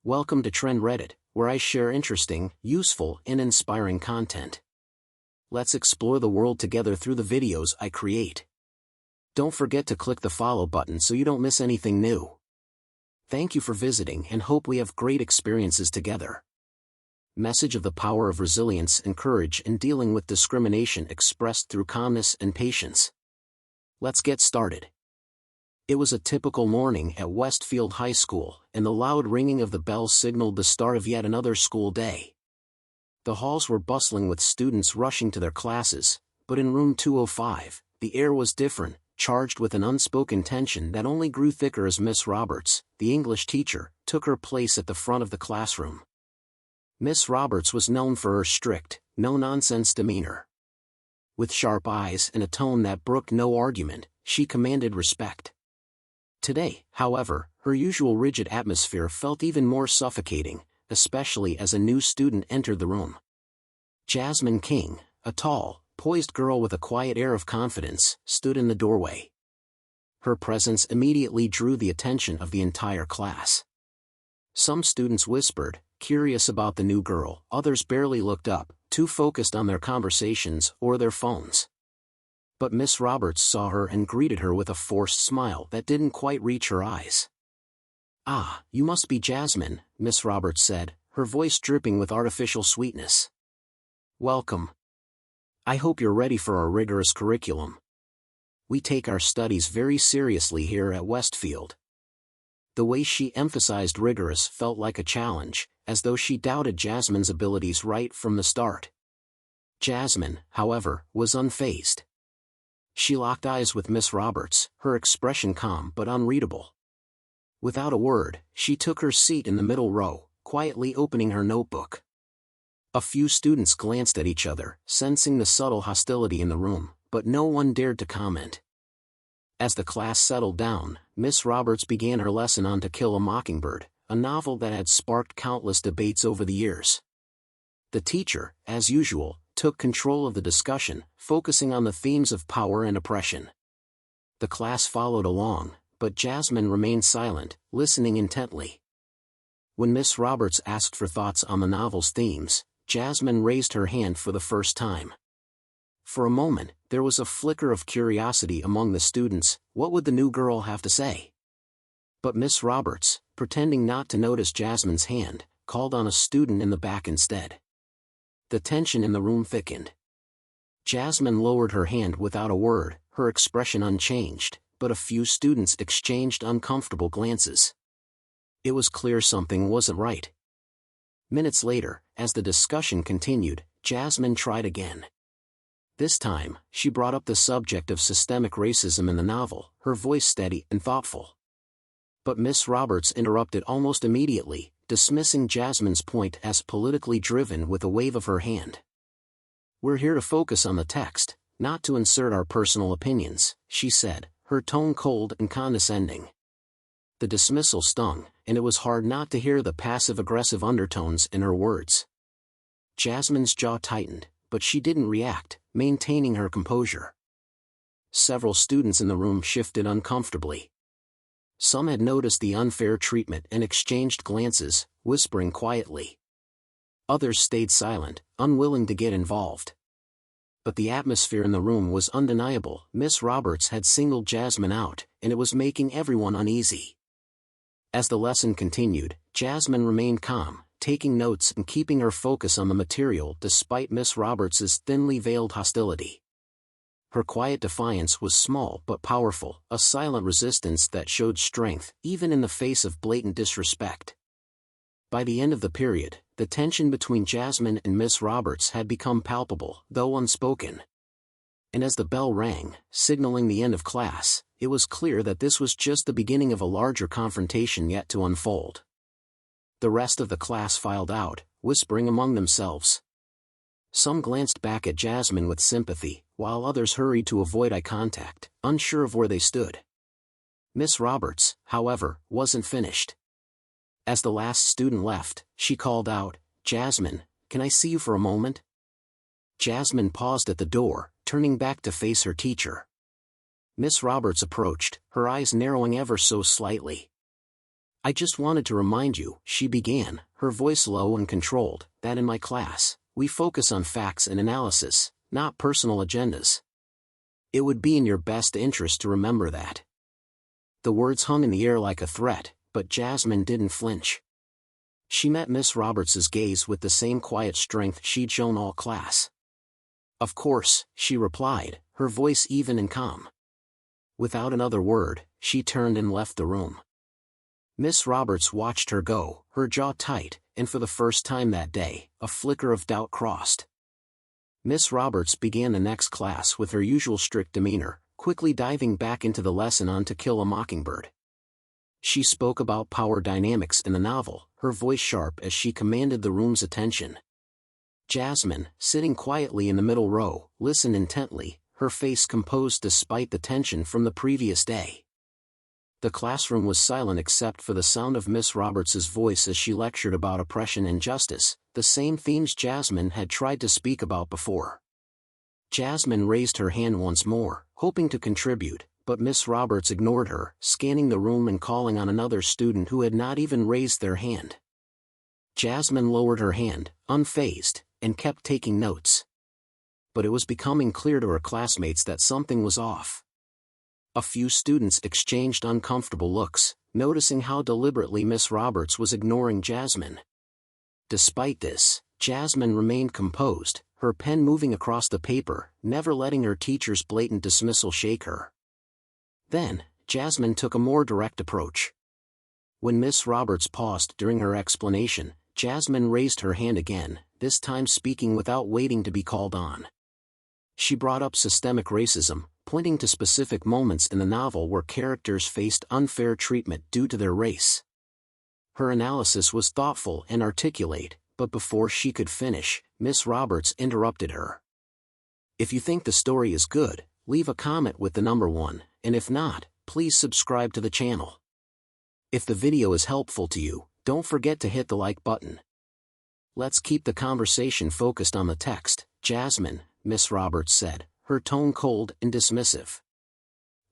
Welcome to Trend Reddit, where I share interesting, useful, and inspiring content. Let's explore the world together through the videos I create. Don't forget to click the follow button so you don't miss anything new. Thank you for visiting and hope we have great experiences together. Message of the power of resilience and courage in dealing with discrimination expressed through calmness and patience. Let's get started. It was a typical morning at Westfield High School, and the loud ringing of the bell signaled the start of yet another school day. The halls were bustling with students rushing to their classes, but in room 205, the air was different, charged with an unspoken tension that only grew thicker as Miss Roberts, the English teacher, took her place at the front of the classroom. Miss Roberts was known for her strict, no-nonsense demeanor. With sharp eyes and a tone that brooked no argument, she commanded respect. Today, however, her usual rigid atmosphere felt even more suffocating, especially as a new student entered the room. Jasmine King, a tall, poised girl with a quiet air of confidence, stood in the doorway. Her presence immediately drew the attention of the entire class. Some students whispered, curious about the new girl, others barely looked up, too focused on their conversations or their phones. But Miss Roberts saw her and greeted her with a forced smile that didn't quite reach her eyes. "Ah, you must be Jasmine," Miss Roberts said, her voice dripping with artificial sweetness. "Welcome. I hope you're ready for our rigorous curriculum. We take our studies very seriously here at Westfield." The way she emphasized rigorous felt like a challenge, as though she doubted Jasmine's abilities right from the start. Jasmine, however, was unfazed. She locked eyes with Miss Roberts, her expression calm but unreadable. Without a word, she took her seat in the middle row, quietly opening her notebook. A few students glanced at each other, sensing the subtle hostility in the room, but no one dared to comment. As the class settled down, Miss Roberts began her lesson on To Kill a Mockingbird, a novel that had sparked countless debates over the years. The teacher, as usual, took control of the discussion, focusing on the themes of power and oppression. The class followed along, but Jasmine remained silent, listening intently. When Miss Roberts asked for thoughts on the novel's themes, Jasmine raised her hand for the first time. For a moment, there was a flicker of curiosity among the students. What would the new girl have to say? But Miss Roberts, pretending not to notice Jasmine's hand, called on a student in the back instead. The tension in the room thickened. Jasmine lowered her hand without a word, her expression unchanged, but a few students exchanged uncomfortable glances. It was clear something wasn't right. Minutes later, as the discussion continued, Jasmine tried again. This time, she brought up the subject of systemic racism in the novel, her voice steady and thoughtful. But Miss Roberts interrupted almost immediately, dismissing Jasmine's point as politically driven with a wave of her hand. "We're here to focus on the text, not to insert our personal opinions," she said, her tone cold and condescending. The dismissal stung, and it was hard not to hear the passive-aggressive undertones in her words. Jasmine's jaw tightened, but she didn't react, maintaining her composure. Several students in the room shifted uncomfortably. Some had noticed the unfair treatment and exchanged glances, whispering quietly. Others stayed silent, unwilling to get involved. But the atmosphere in the room was undeniable. Miss Roberts had singled Jasmine out, and it was making everyone uneasy. As the lesson continued, Jasmine remained calm, taking notes and keeping her focus on the material despite Miss Roberts's thinly veiled hostility. Her quiet defiance was small but powerful, a silent resistance that showed strength, even in the face of blatant disrespect. By the end of the period, the tension between Jasmine and Miss Roberts had become palpable, though unspoken. And as the bell rang, signaling the end of class, it was clear that this was just the beginning of a larger confrontation yet to unfold. The rest of the class filed out, whispering among themselves. Some glanced back at Jasmine with sympathy, while others hurried to avoid eye contact, unsure of where they stood. Miss Roberts, however, wasn't finished. As the last student left, she called out, "Jasmine, can I see you for a moment?" Jasmine paused at the door, turning back to face her teacher. Miss Roberts approached, her eyes narrowing ever so slightly. I just wanted to remind you, she began, her voice low and controlled, that in my class, we focus on facts and analysis, not personal agendas. It would be in your best interest to remember that. The words hung in the air like a threat, but Jasmine didn't flinch. She met Miss Roberts's gaze with the same quiet strength she'd shown all class. Of course, she replied, her voice even and calm. Without another word, she turned and left the room. Miss Roberts watched her go, her jaw tight, and for the first time that day, a flicker of doubt crossed. Miss Roberts began the next class with her usual strict demeanor, quickly diving back into the lesson on To Kill a Mockingbird. She spoke about power dynamics in the novel, her voice sharp as she commanded the room's attention. Jasmine, sitting quietly in the middle row, listened intently, her face composed despite the tension from the previous day. The classroom was silent except for the sound of Miss Roberts's voice as she lectured about oppression and justice, the same themes Jasmine had tried to speak about before. Jasmine raised her hand once more, hoping to contribute, but Miss Roberts ignored her, scanning the room and calling on another student who had not even raised their hand. Jasmine lowered her hand, unfazed, and kept taking notes. But it was becoming clear to her classmates that something was off. A few students exchanged uncomfortable looks, noticing how deliberately Miss Roberts was ignoring Jasmine. Despite this, Jasmine remained composed, her pen moving across the paper, never letting her teacher's blatant dismissal shake her. Then, Jasmine took a more direct approach. When Miss Roberts paused during her explanation, Jasmine raised her hand again, this time speaking without waiting to be called on. She brought up systemic racism, pointing to specific moments in the novel where characters faced unfair treatment due to their race. Her analysis was thoughtful and articulate, but before she could finish, Miss Roberts interrupted her. If you think the story is good, leave a comment with the number 1, and if not, please subscribe to the channel. If the video is helpful to you, don't forget to hit the like button. Let's keep the conversation focused on the text, Jasmine, Miss Roberts said, her tone cold and dismissive.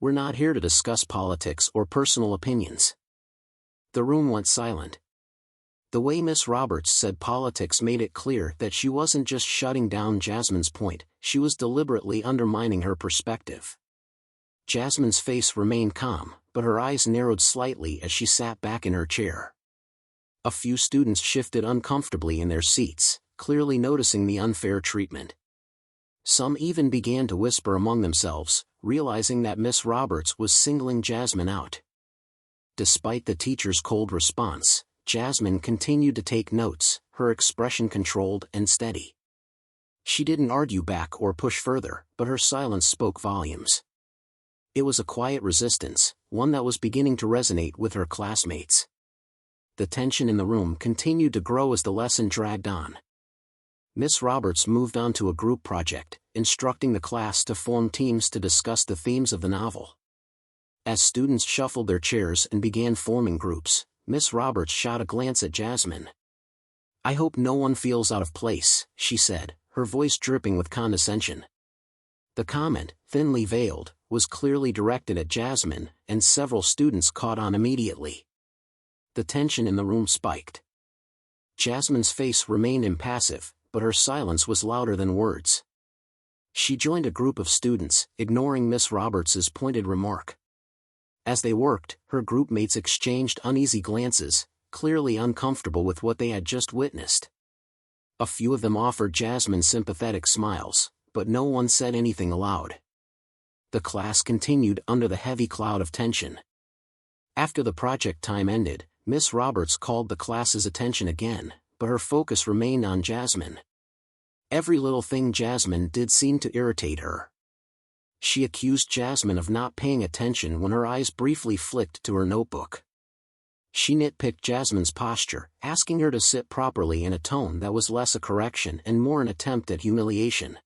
We're not here to discuss politics or personal opinions. The room went silent. The way Miss Roberts said politics made it clear that she wasn't just shutting down Jasmine's point, she was deliberately undermining her perspective. Jasmine's face remained calm, but her eyes narrowed slightly as she sat back in her chair. A few students shifted uncomfortably in their seats, clearly noticing the unfair treatment. Some even began to whisper among themselves, realizing that Miss Roberts was singling Jasmine out. Despite the teacher's cold response, Jasmine continued to take notes, her expression controlled and steady. She didn't argue back or push further, but her silence spoke volumes. It was a quiet resistance, one that was beginning to resonate with her classmates. The tension in the room continued to grow as the lesson dragged on. Miss Roberts moved on to a group project, instructing the class to form teams to discuss the themes of the novel. As students shuffled their chairs and began forming groups, Miss Roberts shot a glance at Jasmine. I hope no one feels out of place, she said, her voice dripping with condescension. The comment, thinly veiled, was clearly directed at Jasmine, and several students caught on immediately. The tension in the room spiked. Jasmine's face remained impassive, but her silence was louder than words. She joined a group of students, ignoring Miss Roberts's pointed remark. As they worked, her group mates exchanged uneasy glances, clearly uncomfortable with what they had just witnessed. A few of them offered Jasmine sympathetic smiles, but no one said anything aloud. The class continued under the heavy cloud of tension. After the project time ended, Miss Roberts called the class's attention again, but her focus remained on Jasmine. Every little thing Jasmine did seemed to irritate her. She accused Jasmine of not paying attention when her eyes briefly flicked to her notebook. She nitpicked Jasmine's posture, asking her to sit properly in a tone that was less a correction and more an attempt at humiliation.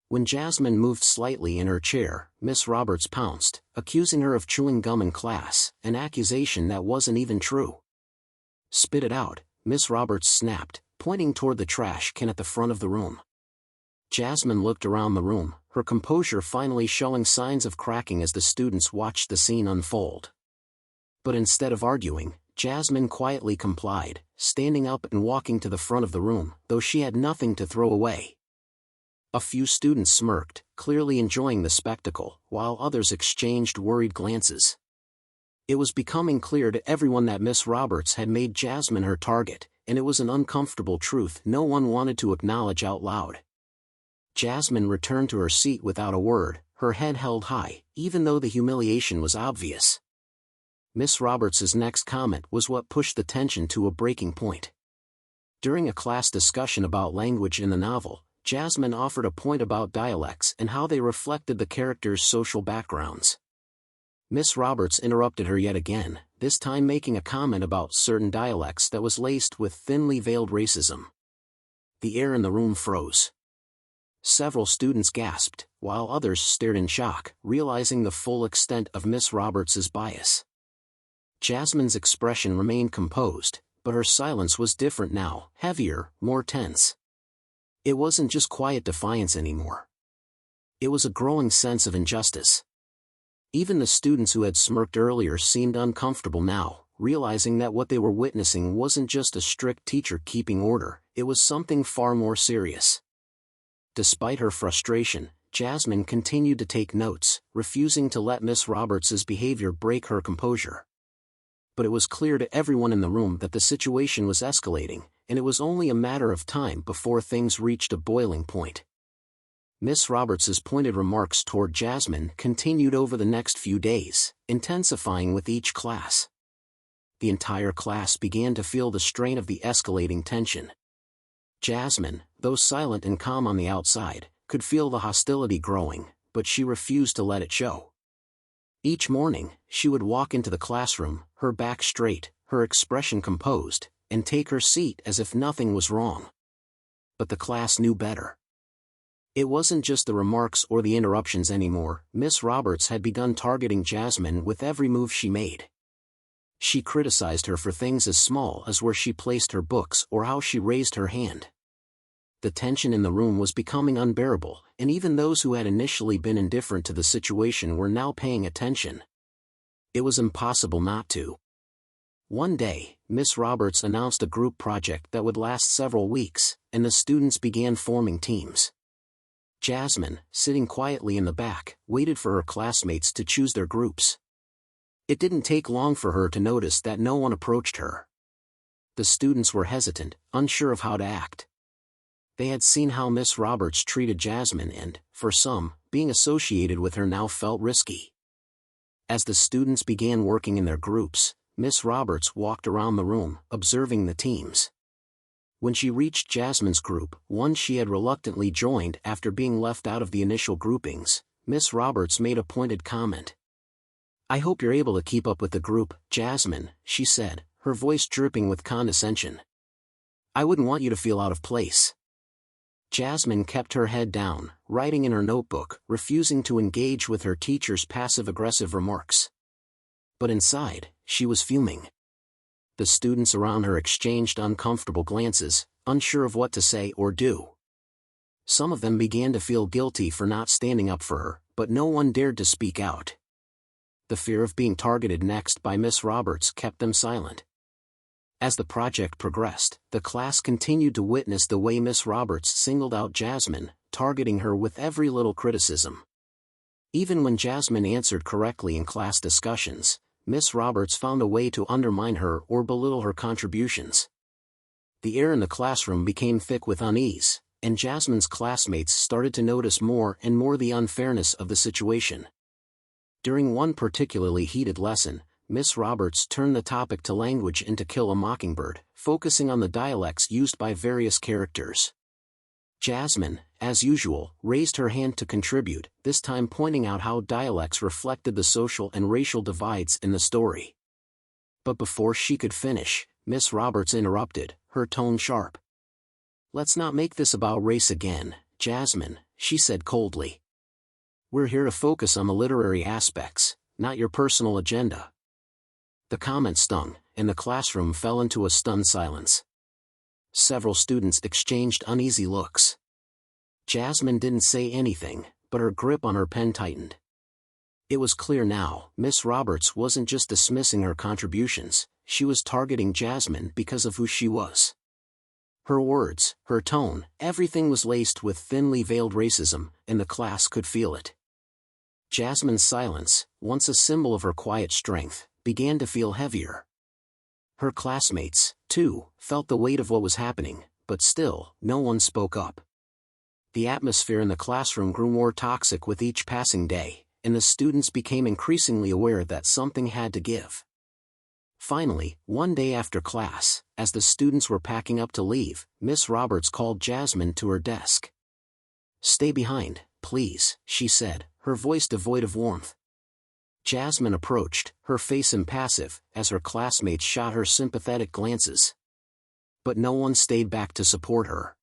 When Jasmine moved slightly in her chair, Miss Roberts pounced, accusing her of chewing gum in class, an accusation that wasn't even true. Spit it out, Miss Roberts snapped, pointing toward the trash can at the front of the room. Jasmine looked around the room, her composure finally showing signs of cracking as the students watched the scene unfold. But instead of arguing, Jasmine quietly complied, standing up and walking to the front of the room, though she had nothing to throw away. A few students smirked, clearly enjoying the spectacle, while others exchanged worried glances. It was becoming clear to everyone that Miss Roberts had made Jasmine her target, and it was an uncomfortable truth no one wanted to acknowledge out loud. Jasmine returned to her seat without a word, her head held high, even though the humiliation was obvious. Miss Roberts's next comment was what pushed the tension to a breaking point. During a class discussion about language in the novel, Jasmine offered a point about dialects and how they reflected the characters' social backgrounds. Miss Roberts interrupted her yet again, this time making a comment about certain dialects that was laced with thinly veiled racism. The air in the room froze. Several students gasped, while others stared in shock, realizing the full extent of Miss Roberts's bias. Jasmine's expression remained composed, but her silence was different now, heavier, more tense. It wasn't just quiet defiance anymore. It was a growing sense of injustice. Even the students who had smirked earlier seemed uncomfortable now, realizing that what they were witnessing wasn't just a strict teacher keeping order, it was something far more serious. Despite her frustration, Jasmine continued to take notes, refusing to let Miss Roberts's behavior break her composure. But it was clear to everyone in the room that the situation was escalating, and it was only a matter of time before things reached a boiling point. Miss Roberts's pointed remarks toward Jasmine continued over the next few days, intensifying with each class. The entire class began to feel the strain of the escalating tension. Jasmine, though silent and calm on the outside, could feel the hostility growing, but she refused to let it show. Each morning, she would walk into the classroom, her back straight, her expression composed, and take her seat as if nothing was wrong. But the class knew better. It wasn't just the remarks or the interruptions anymore, Miss Roberts had begun targeting Jasmine with every move she made. She criticized her for things as small as where she placed her books or how she raised her hand. The tension in the room was becoming unbearable, and even those who had initially been indifferent to the situation were now paying attention. It was impossible not to. One day, Miss Roberts announced a group project that would last several weeks, and the students began forming teams. Jasmine, sitting quietly in the back, waited for her classmates to choose their groups. It didn't take long for her to notice that no one approached her. The students were hesitant, unsure of how to act. They had seen how Miss Roberts treated Jasmine and, for some, being associated with her now felt risky. As the students began working in their groups, Miss Roberts walked around the room, observing the teams. When she reached Jasmine's group, one she had reluctantly joined after being left out of the initial groupings, Miss Roberts made a pointed comment. "I hope you're able to keep up with the group, Jasmine," she said, her voice dripping with condescension. "I wouldn't want you to feel out of place." Jasmine kept her head down, writing in her notebook, refusing to engage with her teacher's passive-aggressive remarks. But inside, she was fuming. The students around her exchanged uncomfortable glances, unsure of what to say or do. Some of them began to feel guilty for not standing up for her, but no one dared to speak out. The fear of being targeted next by Miss Roberts kept them silent. As the project progressed, the class continued to witness the way Miss Roberts singled out Jasmine, targeting her with every little criticism. Even when Jasmine answered correctly in class discussions, Miss Roberts found a way to undermine her or belittle her contributions. The air in the classroom became thick with unease, and Jasmine's classmates started to notice more and more the unfairness of the situation. During one particularly heated lesson, Miss Roberts turned the topic to language in To Kill a Mockingbird, focusing on the dialects used by various characters. Jasmine, as usual, raised her hand to contribute, this time pointing out how dialects reflected the social and racial divides in the story. But before she could finish, Miss Roberts interrupted, her tone sharp. "Let's not make this about race again, Jasmine," she said coldly. "We're here to focus on the literary aspects, not your personal agenda." The comment stung, and the classroom fell into a stunned silence. Several students exchanged uneasy looks. Jasmine didn't say anything, but her grip on her pen tightened. It was clear now, Miss Roberts wasn't just dismissing her contributions, she was targeting Jasmine because of who she was. Her words, her tone, everything was laced with thinly veiled racism, and the class could feel it. Jasmine's silence, once a symbol of her quiet strength, began to feel heavier. Her classmates, too, felt the weight of what was happening, but still, no one spoke up. The atmosphere in the classroom grew more toxic with each passing day, and the students became increasingly aware that something had to give. Finally, one day after class, as the students were packing up to leave, Miss Roberts called Jasmine to her desk. "Stay behind, please," she said, her voice devoid of warmth. Jasmine approached, her face impassive, as her classmates shot her sympathetic glances. But no one stayed back to support her.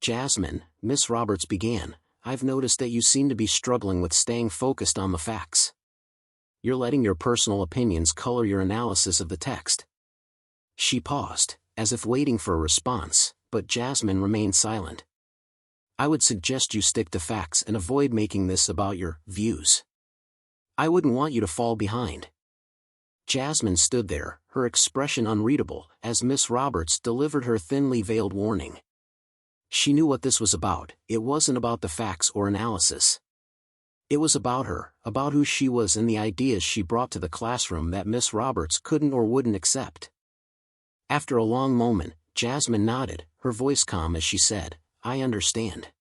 "Jasmine," Miss Roberts began, "I've noticed that you seem to be struggling with staying focused on the facts. You're letting your personal opinions color your analysis of the text." She paused, as if waiting for a response, but Jasmine remained silent. "I would suggest you stick to facts and avoid making this about your views. I wouldn't want you to fall behind." Jasmine stood there, her expression unreadable, as Miss Roberts delivered her thinly veiled warning. She knew what this was about. It wasn't about the facts or analysis. It was about her, about who she was and the ideas she brought to the classroom that Miss Roberts couldn't or wouldn't accept. After a long moment, Jasmine nodded, her voice calm as she said, "I understand."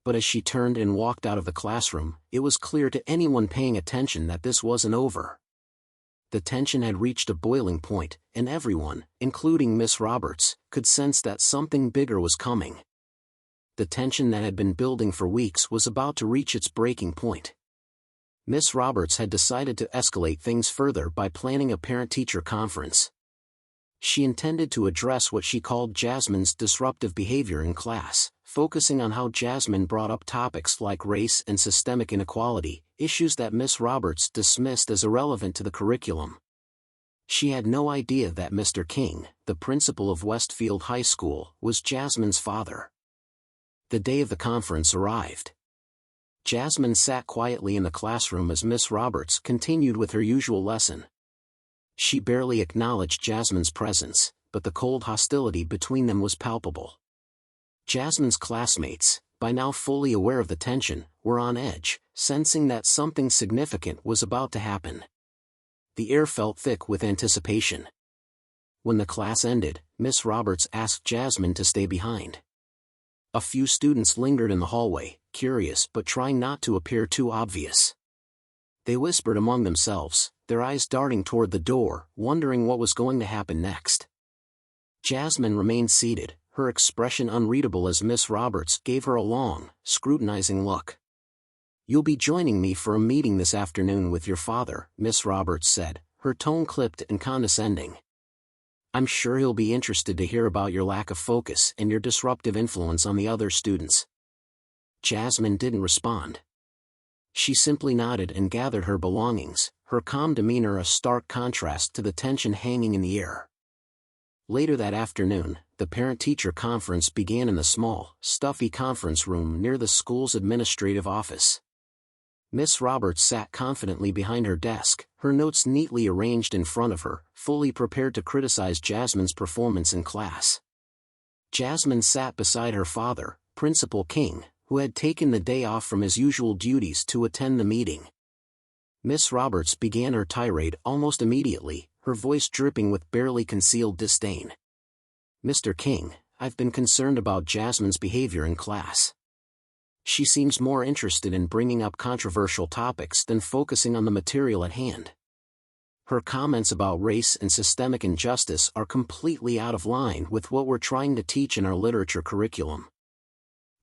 But as she turned and walked out of the classroom, it was clear to anyone paying attention that this wasn't over. The tension had reached a boiling point, and everyone, including Miss Roberts, could sense that something bigger was coming. The tension that had been building for weeks was about to reach its breaking point. Miss Roberts had decided to escalate things further by planning a parent-teacher conference. She intended to address what she called Jasmine's disruptive behavior in class, focusing on how Jasmine brought up topics like race and systemic inequality, issues that Miss Roberts dismissed as irrelevant to the curriculum. She had no idea that Mr. King, the principal of Westfield High School, was Jasmine's father. The day of the conference arrived. Jasmine sat quietly in the classroom as Miss Roberts continued with her usual lesson. She barely acknowledged Jasmine's presence, but the cold hostility between them was palpable. Jasmine's classmates, by now fully aware of the tension, were on edge, sensing that something significant was about to happen. The air felt thick with anticipation. When the class ended, Miss Roberts asked Jasmine to stay behind. A few students lingered in the hallway, curious but trying not to appear too obvious. They whispered among themselves, their eyes darting toward the door, wondering what was going to happen next. Jasmine remained seated, her expression unreadable as Miss Roberts gave her a long, scrutinizing look. "You'll be joining me for a meeting this afternoon with your father," Miss Roberts said, her tone clipped and condescending. "I'm sure he'll be interested to hear about your lack of focus and your disruptive influence on the other students." Jasmine didn't respond. She simply nodded and gathered her belongings, her calm demeanor a stark contrast to the tension hanging in the air. Later that afternoon, the parent-teacher conference began in the small, stuffy conference room near the school's administrative office. Miss Roberts sat confidently behind her desk, her notes neatly arranged in front of her, fully prepared to criticize Jasmine's performance in class. Jasmine sat beside her father, Principal King, who had taken the day off from his usual duties to attend the meeting. Miss Roberts began her tirade almost immediately, her voice dripping with barely concealed disdain. "Mr. King, I've been concerned about Jasmine's behavior in class. She seems more interested in bringing up controversial topics than focusing on the material at hand. Her comments about race and systemic injustice are completely out of line with what we're trying to teach in our literature curriculum."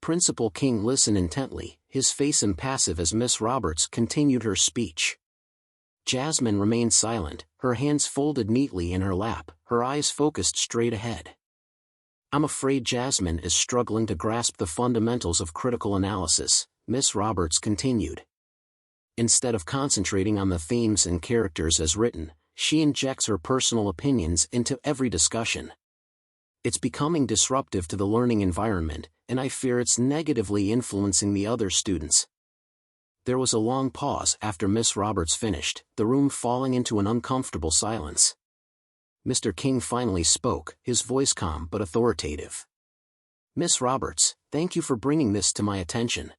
Principal King listened intently, his face impassive as Miss Roberts continued her speech. Jasmine remained silent, her hands folded neatly in her lap, her eyes focused straight ahead. "I'm afraid Jasmine is struggling to grasp the fundamentals of critical analysis," Miss Roberts continued. "Instead of concentrating on the themes and characters as written, she injects her personal opinions into every discussion. It's becoming disruptive to the learning environment, and I fear it's negatively influencing the other students." There was a long pause after Miss Roberts finished, the room falling into an uncomfortable silence. Mr. King finally spoke, his voice calm but authoritative. "Miss Roberts, thank you for bringing this to my attention.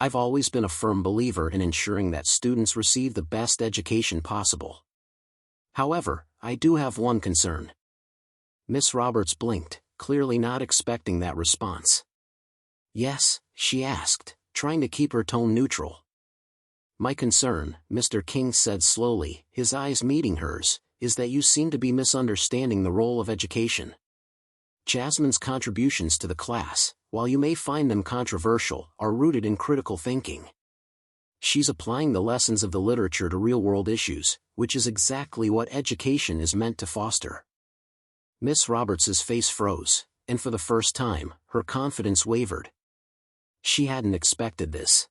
I've always been a firm believer in ensuring that students receive the best education possible. However, I do have one concern." Miss Roberts blinked, clearly not expecting that response. "Yes?" she asked, trying to keep her tone neutral. "My concern," Mr. King said slowly, his eyes meeting hers, "is that you seem to be misunderstanding the role of education. Jasmine's contributions to the class, while you may find them controversial, are rooted in critical thinking. She's applying the lessons of the literature to real-world issues, which is exactly what education is meant to foster." Miss Roberts's face froze, and for the first time, her confidence wavered. She hadn't expected this.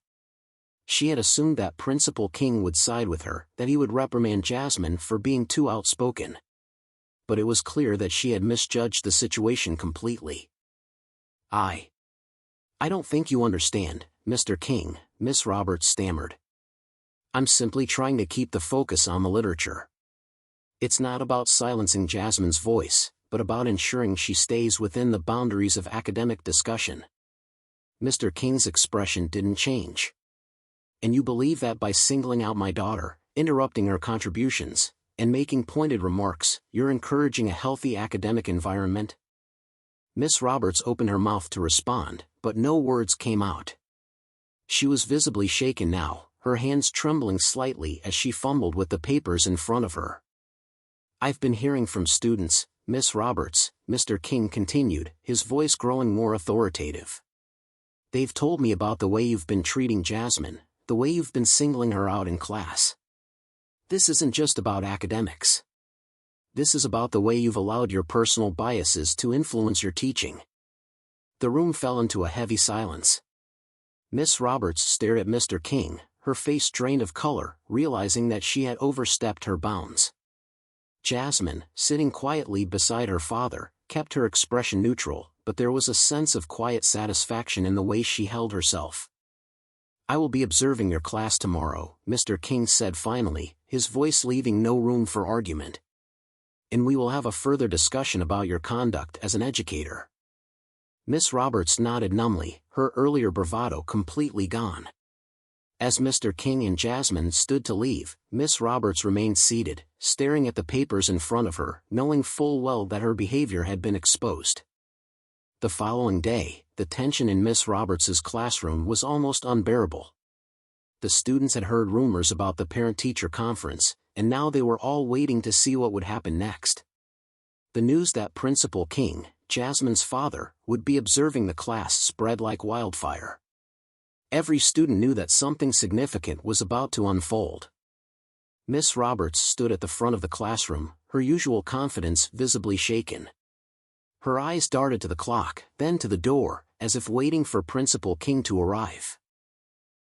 She had assumed that Principal King would side with her, that he would reprimand Jasmine for being too outspoken. But it was clear that she had misjudged the situation completely. I don't think you understand, Mr. King," Miss Roberts stammered. "I'm simply trying to keep the focus on the literature. It's not about silencing Jasmine's voice, but about ensuring she stays within the boundaries of academic discussion." Mr. King's expression didn't change. "And you believe that by singling out my daughter, interrupting her contributions, and making pointed remarks, you're encouraging a healthy academic environment?" Miss Roberts opened her mouth to respond, but no words came out. She was visibly shaken now, her hands trembling slightly as she fumbled with the papers in front of her. "I've been hearing from students, Miss Roberts," Mr. King continued, his voice growing more authoritative. "They've told me about the way you've been treating Jasmine, the way you've been singling her out in class. This isn't just about academics. This is about the way you've allowed your personal biases to influence your teaching." The room fell into a heavy silence. Miss Roberts stared at Mr. King, her face drained of color, realizing that she had overstepped her bounds. Jasmine, sitting quietly beside her father, kept her expression neutral, but there was a sense of quiet satisfaction in the way she held herself. "I will be observing your class tomorrow," Mr. King said finally, his voice leaving no room for argument. "And we will have a further discussion about your conduct as an educator." Miss Roberts nodded numbly, her earlier bravado completely gone. As Mr. King and Jasmine stood to leave, Miss Roberts remained seated, staring at the papers in front of her, knowing full well that her behavior had been exposed. The following day, the tension in Miss Roberts's classroom was almost unbearable. The students had heard rumors about the parent-teacher conference, and now they were all waiting to see what would happen next. The news that Principal King, Jasmine's father, would be observing the class spread like wildfire. Every student knew that something significant was about to unfold. Miss Roberts stood at the front of the classroom, her usual confidence visibly shaken. Her eyes darted to the clock, then to the door, as if waiting for Principal King to arrive.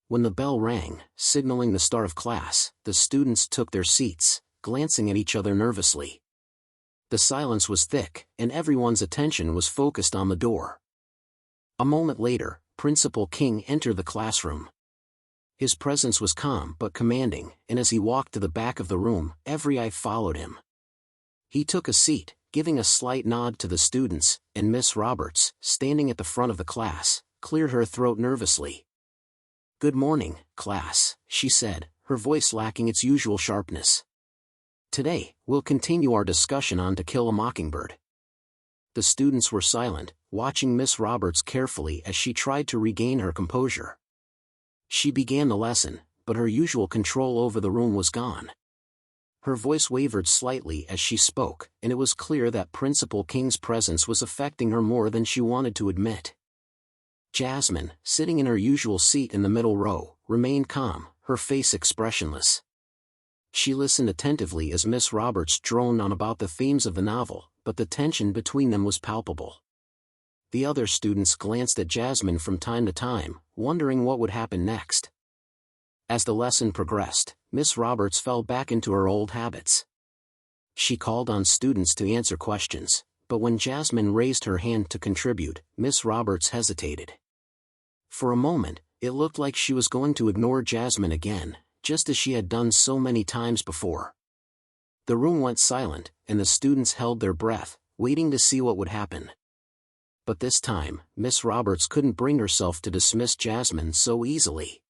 When the bell rang, signaling the start of class, the students took their seats, glancing at each other nervously. The silence was thick, and everyone's attention was focused on the door. A moment later, Principal King entered the classroom. His presence was calm but commanding, and as he walked to the back of the room, every eye followed him. He took a seat, giving a slight nod to the students, and Miss Roberts, standing at the front of the class, cleared her throat nervously. "Good morning, class," she said, her voice lacking its usual sharpness. "Today, we'll continue our discussion on To Kill a Mockingbird." The students were silent, watching Miss Roberts carefully as she tried to regain her composure. She began the lesson, but her usual control over the room was gone. Her voice wavered slightly as she spoke, and it was clear that Principal King's presence was affecting her more than she wanted to admit. Jasmine, sitting in her usual seat in the middle row, remained calm, her face expressionless. She listened attentively as Miss Roberts droned on about the themes of the novel, but the tension between them was palpable. The other students glanced at Jasmine from time to time, wondering what would happen next. As the lesson progressed, Miss Roberts fell back into her old habits. She called on students to answer questions, but when Jasmine raised her hand to contribute, Miss Roberts hesitated. For a moment, it looked like she was going to ignore Jasmine again, just as she had done so many times before. The room went silent, and the students held their breath, waiting to see what would happen. But this time, Miss Roberts couldn't bring herself to dismiss Jasmine so easily.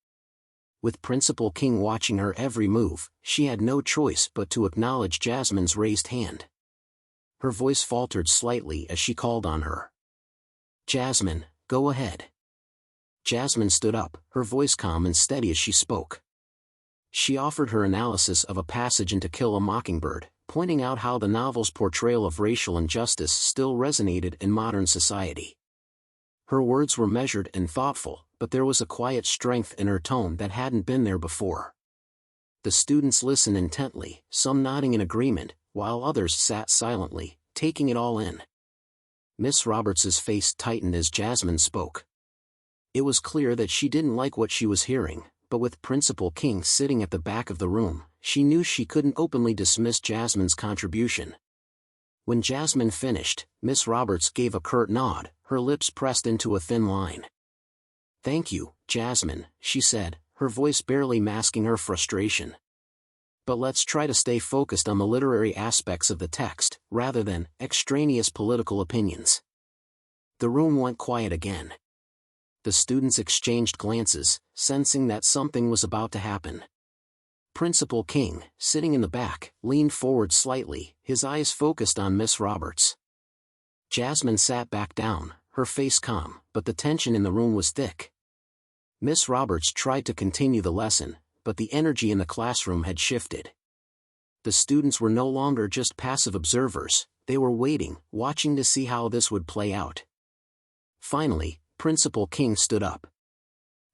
With Principal King watching her every move, she had no choice but to acknowledge Jasmine's raised hand. Her voice faltered slightly as she called on her. "Jasmine, go ahead." Jasmine stood up, her voice calm and steady as she spoke. She offered her analysis of a passage in To Kill a Mockingbird, pointing out how the novel's portrayal of racial injustice still resonated in modern society. Her words were measured and thoughtful, but there was a quiet strength in her tone that hadn't been there before. The students listened intently, some nodding in agreement, while others sat silently, taking it all in. Miss Roberts's face tightened as Jasmine spoke. It was clear that she didn't like what she was hearing, but with Principal King sitting at the back of the room, she knew she couldn't openly dismiss Jasmine's contribution. When Jasmine finished, Miss Roberts gave a curt nod, her lips pressed into a thin line. "Thank you, Jasmine," she said, her voice barely masking her frustration. "But let's try to stay focused on the literary aspects of the text, rather than extraneous political opinions." The room went quiet again. The students exchanged glances, sensing that something was about to happen. Principal King, sitting in the back, leaned forward slightly, his eyes focused on Miss Roberts. Jasmine sat back down, her face calm, but the tension in the room was thick. Miss Roberts tried to continue the lesson, but the energy in the classroom had shifted. The students were no longer just passive observers, they were waiting, watching to see how this would play out. Finally, Principal King stood up.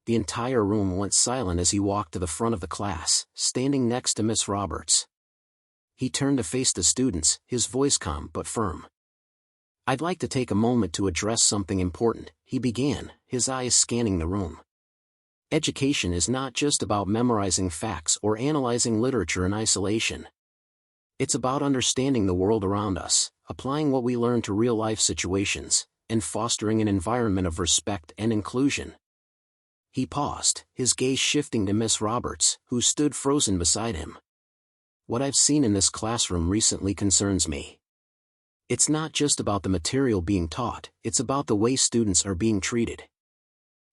The entire room went silent as he walked to the front of the class, standing next to Miss Roberts. He turned to face the students, his voice calm but firm. "I'd like to take a moment to address something important," he began, his eyes scanning the room. "Education is not just about memorizing facts or analyzing literature in isolation. It's about understanding the world around us, applying what we learn to real-life situations, and fostering an environment of respect and inclusion." He paused, his gaze shifting to Miss Roberts, who stood frozen beside him. "What I've seen in this classroom recently concerns me. It's not just about the material being taught, it's about the way students are being treated.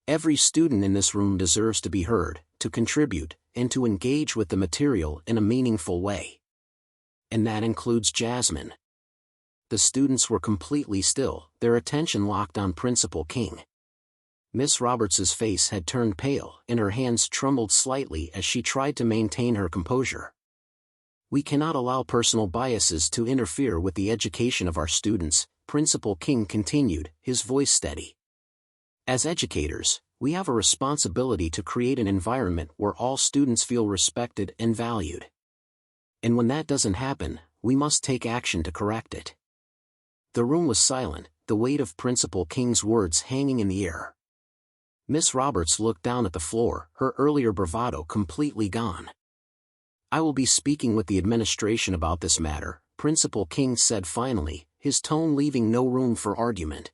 Every student in this room deserves to be heard, to contribute, and to engage with the material in a meaningful way. And that includes Jasmine." The students were completely still, their attention locked on Principal King. Miss Roberts's face had turned pale, and her hands trembled slightly as she tried to maintain her composure. "We cannot allow personal biases to interfere with the education of our students," Principal King continued, his voice steady. "As educators, we have a responsibility to create an environment where all students feel respected and valued. And when that doesn't happen, we must take action to correct it." The room was silent, the weight of Principal King's words hanging in the air. Miss Roberts looked down at the floor, her earlier bravado completely gone. "I will be speaking with the administration about this matter," Principal King said finally, his tone leaving no room for argument.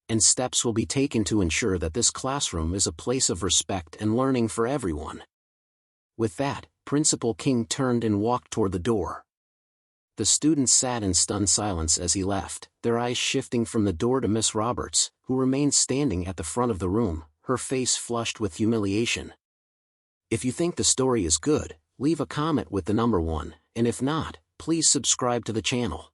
"And steps will be taken to ensure that this classroom is a place of respect and learning for everyone." With that, Principal King turned and walked toward the door. The students sat in stunned silence as he left, their eyes shifting from the door to Miss Roberts, who remained standing at the front of the room, her face flushed with humiliation. If you think the story is good, leave a comment with the number 1, and if not, please subscribe to the channel.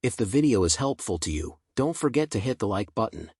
If the video is helpful to you, don't forget to hit the like button.